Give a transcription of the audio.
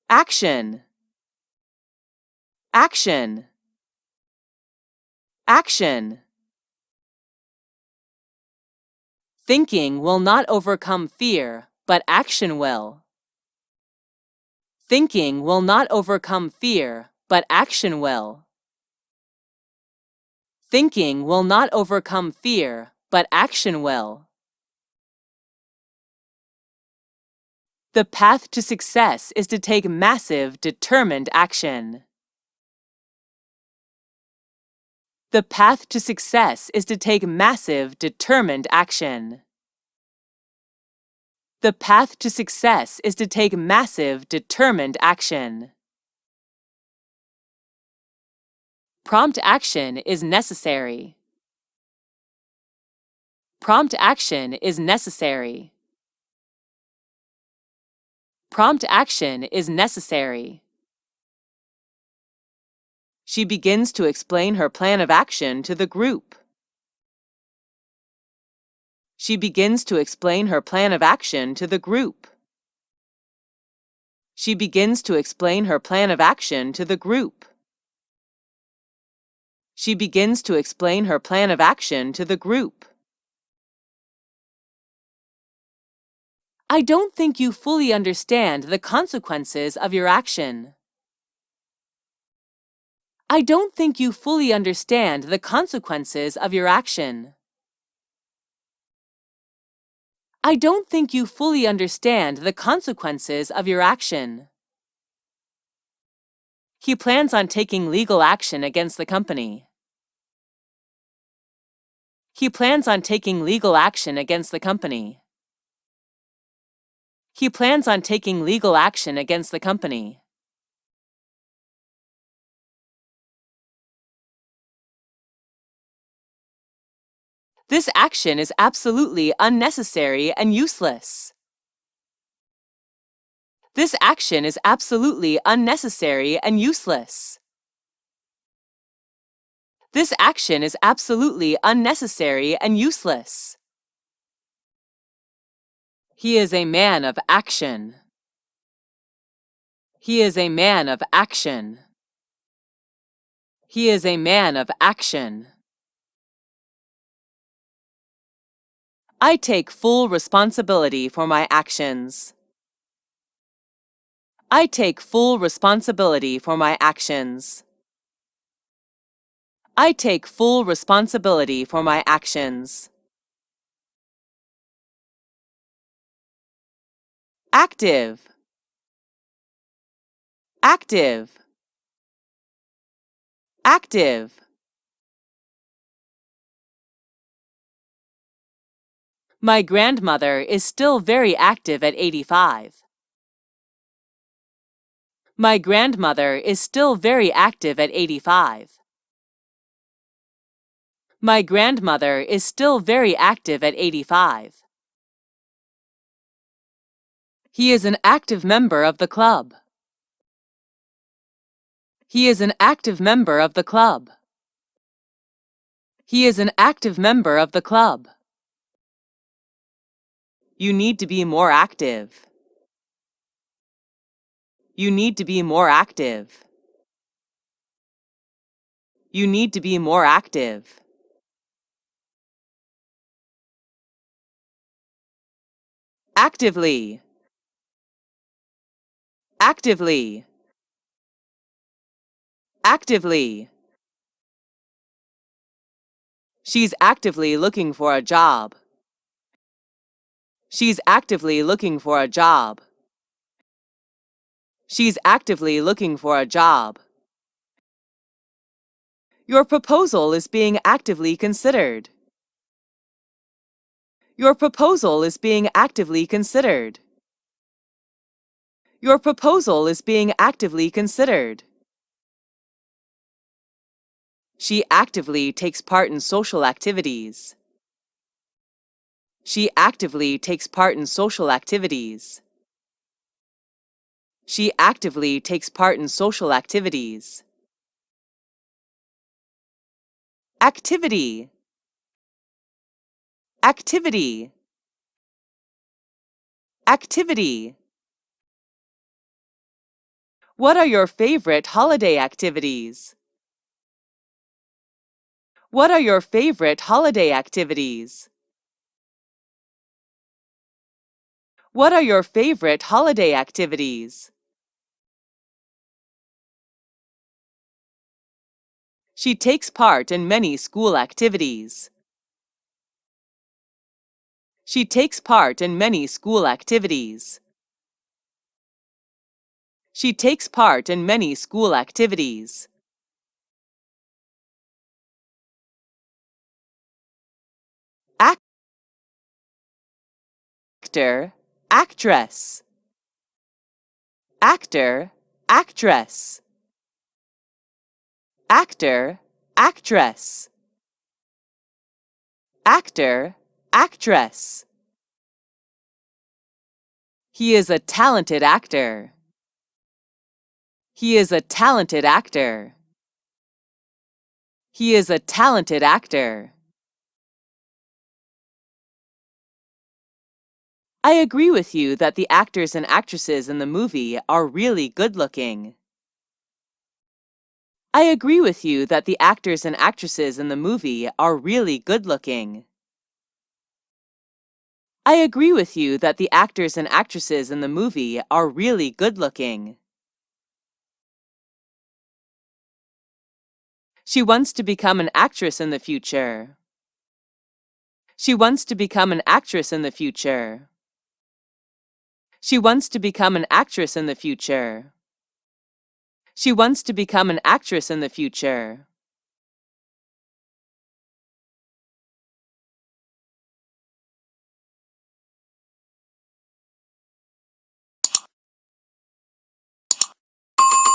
Action. Action. Action. Thinking will not overcome fear, but action will. Thinking will not overcome fear, but action will. Thinking will not overcome fear, but action will. The path to success is to take massive, determined action. The path to success is to take massive, determined action. The path to success is to take massive, determined action. Prompt action is necessary. Prompt action is necessary. Prompt action is necessary. She begins to explain her plan of action to the group. She begins to explain her plan of action to the group. She begins to explain her plan of action to the group. She begins to explain her plan of action to the group. I don't think you fully understand the consequences of your action. I don't think you fully understand the consequences of your action. I don't think you fully understand the consequences of your action. He plans on taking legal action against the company. He plans on taking legal action against the company. He plans on taking legal action against the company. This action is absolutely unnecessary and useless. This action is absolutely unnecessary and useless. This action is absolutely unnecessary and useless. He is a man of action. He is a man of action. He is a man of action. I take full responsibility for my actions. I take full responsibility for my actions. I take full responsibility for my actions. Active. Active. Active. My grandmother is still very active at 85. My grandmother is still very active at 85. My grandmother is still very active at 85. He is an active member of the club. He is an active member of the club. He is an active member of the club. You need to be more active. You need to be more active. You need to be more active. Actively. Actively. Actively. She's actively looking for a job. She's actively looking for a job. She's actively looking for a job. Your proposal is being actively considered. Your proposal is being actively considered. Your proposal is being actively considered. She actively takes part in social activities. She actively takes part in social activities. She actively takes part in social activities. Activity. Activity. Activity. What are your favorite holiday activities? What are your favorite holiday activities? What are your favorite holiday activities? She takes part in many school activities. She takes part in many school activities. She takes part in many school activities. Actor, actress. Actor, actress. Actor, actress. Actor, actress. He is a talented actor. He is a talented actor. He is a talented actor. I agree with you that the actors and actresses in the movie are really good-looking. I agree with you that the actors and actresses in the movie are really good-looking. I agree with you that the actors and actresses in the movie are really good-looking. She wants to become an actress in the future. She wants to become an actress in the future. She wants to become an actress in the future. She wants to become an actress in the future.